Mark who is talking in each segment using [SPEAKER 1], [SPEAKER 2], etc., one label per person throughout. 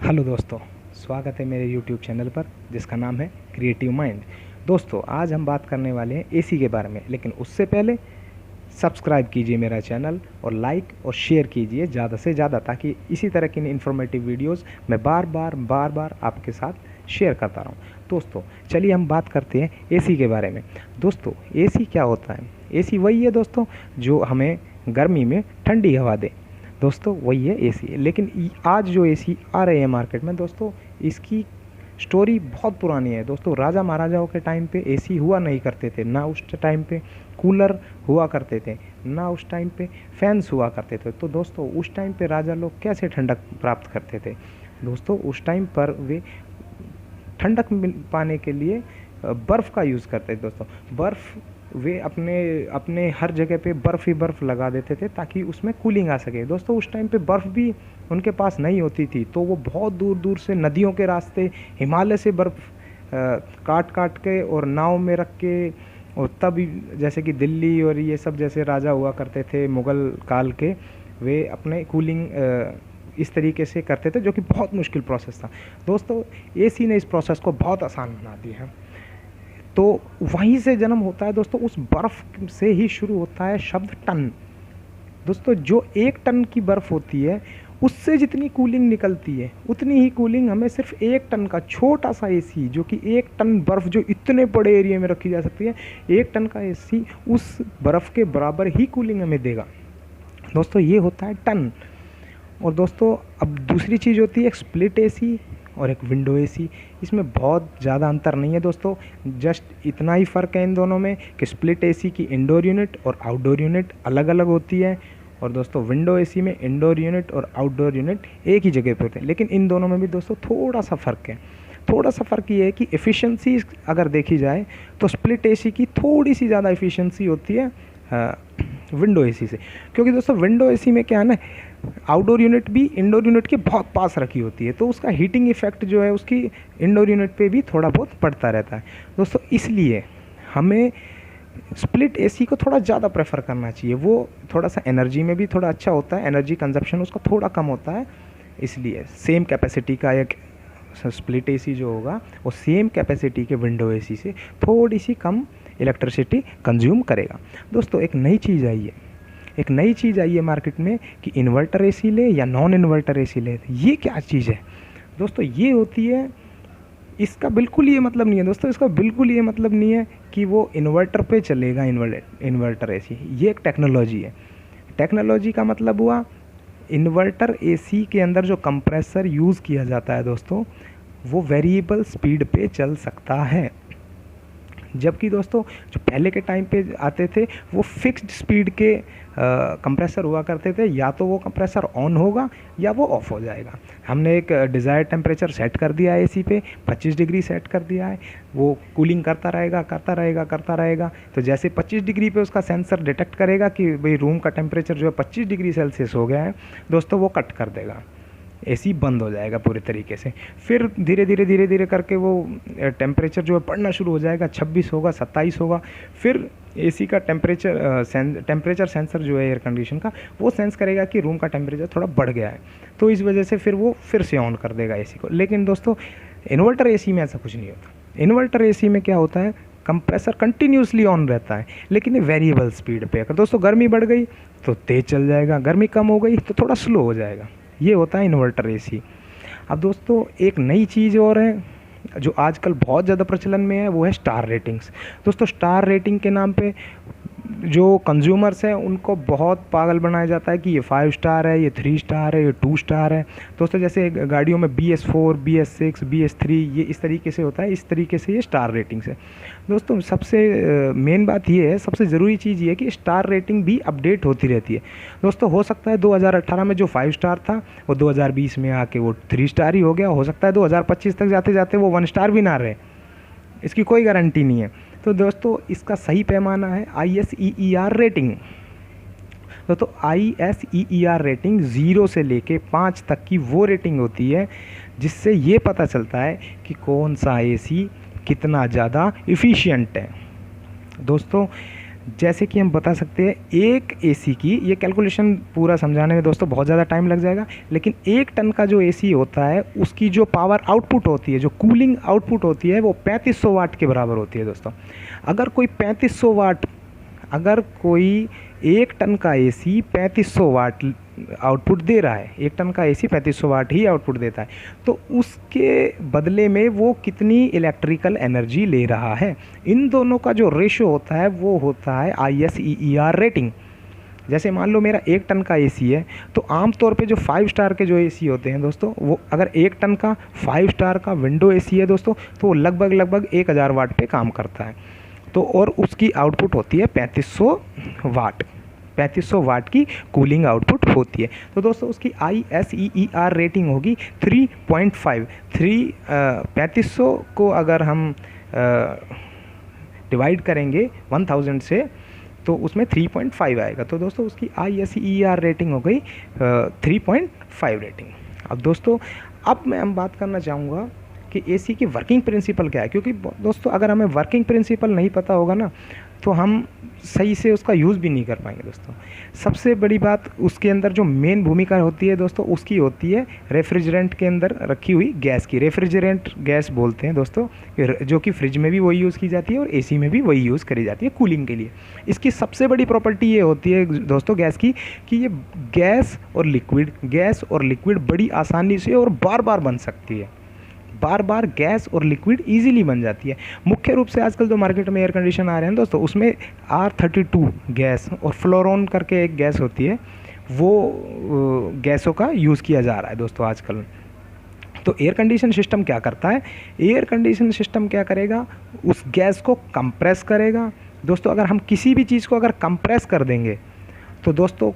[SPEAKER 1] Hello दोस्तों, स्वागत है मेरे यूट्यूब चैनल पर जिसका नाम है क्रिएटिव माइंड। दोस्तों, आज हम बात करने वाले हैं एसी के बारे में, लेकिन उससे पहले सब्सक्राइब कीजिए मेरा चैनल और लाइक और शेयर कीजिए ज़्यादा से ज़्यादा, ताकि इसी तरह की इन्फॉर्मेटिव वीडियोस मैं बार बार आपके साथ शेयर करता रहूं। दोस्तों, चलिए हम बात करते हैं एसी के बारे में। दोस्तों, एसी क्या होता है? एसी वही है दोस्तों जो हमें गर्मी में ठंडी हवा दे। दोस्तों, वही है एसी। लेकिन आज जो एसी आ रहे हैं मार्केट में दोस्तों, इसकी स्टोरी बहुत पुरानी है दोस्तों। राजा महाराजाओं के टाइम पे एसी हुआ नहीं करते थे, ना उस टाइम पे कूलर हुआ करते थे, ना उस टाइम पे फैंस हुआ करते थे। तो दोस्तों, उस टाइम पे राजा लोग कैसे ठंडक प्राप्त करते थे? दोस्तों, उस टाइम पर वे ठंडक मिल पाने के लिए बर्फ़ का यूज़ करते थे। दोस्तों, बर्फ़ वे अपने अपने हर जगह पे बर्फ़ ही बर्फ़ लगा देते थे ताकि उसमें कूलिंग आ सके। दोस्तों, उस टाइम पे बर्फ़ भी उनके पास नहीं होती थी, तो वो बहुत दूर दूर से नदियों के रास्ते हिमालय से बर्फ़ काट काट के और नाव में रख के, और तब जैसे कि दिल्ली और ये सब जैसे राजा हुआ करते थे मुग़ल काल के, वे अपने कूलिंग इस तरीके से करते थे, जो कि बहुत मुश्किल प्रोसेस था। दोस्तों, एसी ने इस प्रोसेस को बहुत आसान बना दिया है। तो वहीं से जन्म होता है दोस्तों, उस बर्फ़ से ही शुरू होता है शब्द टन। दोस्तों, जो 1 टन की बर्फ़ होती है उससे जितनी कूलिंग निकलती है उतनी ही कूलिंग हमें सिर्फ 1 टन का छोटा सा एसी, जो कि 1 टन बर्फ़ जो इतने बड़े एरिया में रखी जा सकती है, 1 टन का एसी उस बर्फ़ के बराबर ही कूलिंग हमें देगा। दोस्तों, ये होता है टन। और दोस्तों, अब दूसरी चीज़ होती है एक स्प्लिट एसी और एक विंडो एसी। इसमें बहुत ज़्यादा अंतर नहीं है दोस्तों, जस्ट इतना ही फ़र्क है इन दोनों में कि स्प्लिट एसी की इंडोर यूनिट और आउटडोर यूनिट अलग अलग होती है, और दोस्तों विंडो एसी में इंडोर यूनिट और आउटडोर यूनिट एक ही जगह पर होते हैं। लेकिन इन दोनों में भी दोस्तों थोड़ा सा फ़र्क है। थोड़ा सा फ़र्क ये है कि एफिशिएंसी अगर देखी जाए तो स्प्लिट एसी की थोड़ी सी ज़्यादा एफिशिएंसी होती है विंडो एसी से। क्योंकि दोस्तों, विंडो एसी में क्या है ना, आउटडोर यूनिट भी इंडोर यूनिट के बहुत पास रखी होती है, तो उसका हीटिंग इफेक्ट जो है उसकी इंडोर यूनिट पे भी थोड़ा बहुत पड़ता रहता है। दोस्तों, इसलिए हमें स्प्लिट एसी को थोड़ा ज़्यादा प्रेफर करना चाहिए। वो थोड़ा सा एनर्जी में भी थोड़ा अच्छा होता है, एनर्जी कंजप्शन उसका थोड़ा कम होता है। इसलिए सेम कैपेसिटी का एक स्प्लिट एसी जो होगा वो सेम कैपेसिटी के विंडो एसी से थोड़ी सी कम इलेक्ट्रिसिटी कंज्यूम करेगा। दोस्तों, एक नई चीज़ आई है मार्केट में कि इन्वर्टर एसी ले या नॉन इन्वर्टर एसी ले। ये क्या चीज़ है दोस्तों? ये होती है, इसका बिल्कुल ये मतलब नहीं है दोस्तों, इसका बिल्कुल ये मतलब नहीं है कि वो इन्वर्टर पे चलेगा इन्वर्टर एसी। ये एक टेक्नोलॉजी है। टेक्नोलॉजी का मतलब हुआ इन्वर्टर एसी के अंदर जो कंप्रेसर यूज़ किया जाता है दोस्तों, वो वेरिएबल स्पीड पे चल सकता है। जबकि दोस्तों, जो पहले के टाइम पे आते थे वो फिक्स्ड स्पीड के कंप्रेसर हुआ करते थे, या तो वो कंप्रेसर ऑन होगा या वो ऑफ हो जाएगा। हमने एक डिज़ायर्ड टेम्परेचर सेट कर दिया है एसी पे, 25 डिग्री सेट कर दिया है, वो कूलिंग करता रहेगा। तो जैसे 25 डिग्री पे उसका सेंसर डिटेक्ट करेगा कि भाई रूम का टेम्परेचर जो है 25 डिग्री सेल्सियस हो गया है दोस्तों, वो कट कर देगा, एसी बंद हो जाएगा पूरे तरीके से। फिर धीरे धीरे करके वो टेम्परेचर जो है बढ़ना शुरू हो जाएगा, 26 होगा, 27 होगा। फिर एसी का टेम्परेचर सेंसर जो है एयर कंडीशन का, वो सेंस करेगा कि रूम का टेम्परेचर थोड़ा बढ़ गया है, तो इस वजह से फिर वो फिर से ऑन कर देगा एसी को। लेकिन दोस्तों, इन्वर्टर एसी में ऐसा कुछ नहीं होता। इन्वर्टर एसी में क्या होता है, कंप्रेसर कंटिन्यूसली ऑन रहता है, लेकिन ये वेरिएबल स्पीड पे। अगर दोस्तों गर्मी बढ़ गई तो तेज़ चल जाएगा, गर्मी कम हो गई तो थोड़ा स्लो हो जाएगा। ये होता है इन्वर्टर एसी। अब दोस्तों, एक नई चीज़ और है जो आजकल बहुत ज़्यादा प्रचलन में है, वो है स्टार रेटिंग्स। दोस्तों, स्टार रेटिंग के नाम पे जो कंज्यूमर्स हैं उनको बहुत पागल बनाया जाता है कि ये 5 स्टार है, ये 3 स्टार है, ये 2 स्टार है। दोस्तों, जैसे गाड़ियों में BS4, BS6, BS3 ये इस तरीके से होता है, इस तरीके से ये स्टार रेटिंग्स है। दोस्तों, सबसे मेन बात ये है, सबसे ज़रूरी चीज़ ये है कि स्टार रेटिंग भी अपडेट होती रहती है। दोस्तों, हो सकता है 2018 में जो 5 स्टार था वो 2020 में आके वो 3 स्टार ही हो गया, हो सकता है 2025 तक जाते जाते वो 1 स्टार भी ना रहे, इसकी कोई गारंटी नहीं है। तो दोस्तों, इसका सही पैमाना है ISEER रेटिंग। दोस्तों, ISEER रेटिंग 0 से लेके 5 तक की वो रेटिंग होती है जिससे ये पता चलता है कि कौन सा एसी कितना ज़्यादा इफ़िशियंट है। दोस्तों, जैसे कि हम बता सकते हैं एक एसी की, ये कैलकुलेशन पूरा समझाने में दोस्तों बहुत ज़्यादा टाइम लग जाएगा, लेकिन 1 टन का जो एसी होता है उसकी जो पावर आउटपुट होती है, जो कूलिंग आउटपुट होती है, वो 3500 वाट के बराबर होती है दोस्तों। अगर कोई 3500 वाट, अगर कोई 1 टन का एसी 3500 वाट आउटपुट दे रहा है, 1 टन का एसी 3500 वाट ही आउटपुट देता है, तो उसके बदले में वो कितनी इलेक्ट्रिकल एनर्जी ले रहा है, इन दोनों का जो रेशो होता है वो होता है ISEER रेटिंग। जैसे मान लो मेरा 1 टन का एसी है, तो आमतौर पे जो 5 स्टार के जो एसी होते हैं दोस्तों, वो अगर 1 टन का 5 स्टार का विंडो एसी है दोस्तों, तो वो लगभग 1000 वाट पे काम करता है। तो और उसकी आउटपुट होती है 3500 वाट, 3500 वाट की कूलिंग आउटपुट होती है। तो दोस्तों उसकी ISEER रेटिंग होगी 3.5। 3500 को अगर हम डिवाइड करेंगे 1000 से, तो उसमें 3.5 आएगा। तो दोस्तों उसकी ISEER रेटिंग हो गई 3.5 रेटिंग। अब दोस्तों हम बात करना चाहूँगा कि एसी की वर्किंग प्रिंसिपल क्या है, क्योंकि दोस्तों अगर हमें वर्किंग प्रिंसिपल नहीं पता होगा ना, तो हम सही से उसका यूज़ भी नहीं कर पाएंगे दोस्तों। सबसे बड़ी बात उसके अंदर जो मेन भूमिका होती है दोस्तों, उसकी होती है रेफ्रिजरेंट के अंदर रखी हुई गैस की। रेफ्रिजरेंट गैस बोलते हैं दोस्तों, जो कि फ्रिज में भी वही यूज़ की जाती है और एसी में भी वही यूज़ करी जाती है कूलिंग के लिए। इसकी सबसे बड़ी प्रॉपर्टी ये होती है दोस्तों गैस की, कि ये गैस और लिक्विड बड़ी आसानी से और बार बार बन सकती है। बार बार गैस और लिक्विड इजीली बन जाती है। मुख्य रूप से आजकल जो मार्केट में एयर कंडीशन आ रहे हैं दोस्तों, उसमें R32 गैस और फ्लोरोन करके एक गैस होती है, वो गैसों का यूज़ किया जा रहा है दोस्तों आजकल। तो एयर कंडीशन सिस्टम क्या करता है, एयर कंडीशन सिस्टम क्या करेगा, उस गैस को कंप्रेस करेगा दोस्तों। अगर हम किसी भी चीज़ को अगर कंप्रेस कर देंगे, तो दोस्तों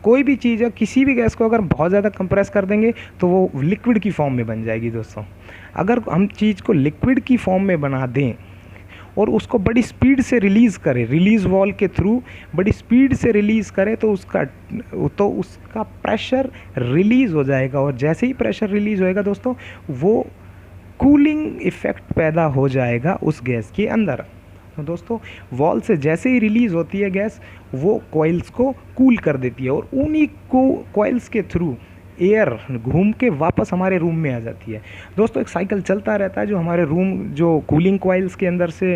[SPEAKER 1] कोई भी चीज़ है, किसी भी गैस को अगर बहुत ज़्यादा कंप्रेस कर देंगे तो वो लिक्विड की फॉर्म में बन जाएगी दोस्तों। अगर हम चीज़ को लिक्विड की फॉर्म में बना दें और उसको बड़ी स्पीड से रिलीज़ करें, रिलीज़ वॉल के थ्रू बड़ी स्पीड से रिलीज़ करें, तो उसका प्रेशर रिलीज़ हो जाएगा। और जैसे ही प्रेशर रिलीज़ होएगा दोस्तों, वो कूलिंग इफ़ेक्ट पैदा हो जाएगा उस गैस के अंदर। तो दोस्तों वॉल से जैसे ही रिलीज़ होती है गैस, वो कॉइल्स को कूल कर देती है और उन्हीं को कॉइल्स के थ्रू एयर घूम के वापस हमारे रूम में आ जाती है। दोस्तों एक साइकिल चलता रहता है, जो हमारे रूम जो कूलिंग कॉइल्स के अंदर से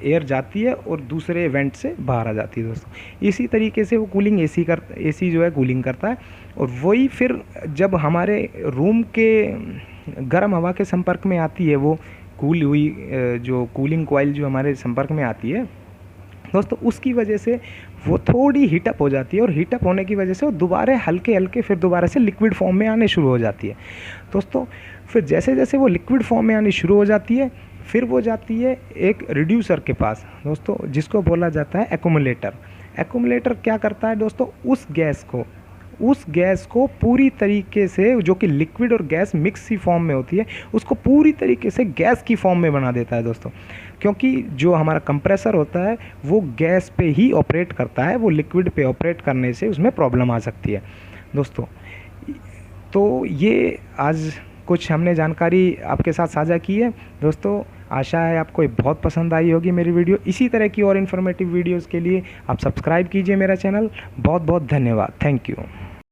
[SPEAKER 1] एयर जाती है और दूसरे वेंट से बाहर आ जाती है दोस्तों। इसी तरीके से वो कूलिंग एसी जो है कूलिंग करता है, और वही फिर जब हमारे रूम के गर्म हवा के संपर्क में आती है, वो कूल हुई जो कूलिंग कॉइल जो हमारे संपर्क में आती है दोस्तों, उसकी वजह से वो थोड़ी हीटअप हो जाती है, और हीटअप होने की वजह से वो दोबारा हल्के फिर दोबारा से लिक्विड फॉर्म में आने शुरू हो जाती है दोस्तों। फिर जैसे जैसे वो लिक्विड फॉर्म में आनी शुरू हो जाती है, फिर वो जाती है एक रिड्यूसर के पास दोस्तों, जिसको बोला जाता है एक्यूमुलेटर। एक्यूमुलेटर क्या करता है दोस्तों, उस गैस को पूरी तरीके से, जो कि लिक्विड और गैस मिक्स सी फॉर्म में होती है, उसको पूरी तरीके से गैस की फॉर्म में बना देता है दोस्तों। क्योंकि जो हमारा कंप्रेसर होता है वो गैस पे ही ऑपरेट करता है, वो लिक्विड पे ऑपरेट करने से उसमें प्रॉब्लम आ सकती है दोस्तों। तो ये आज कुछ हमने जानकारी आपके साथ साझा की है दोस्तों। आशा है आपको बहुत पसंद आई होगी मेरी वीडियो। इसी तरह की और इन्फॉर्मेटिव वीडियोज़ के लिए आप सब्सक्राइब कीजिए मेरा चैनल। बहुत बहुत धन्यवाद। Thank you.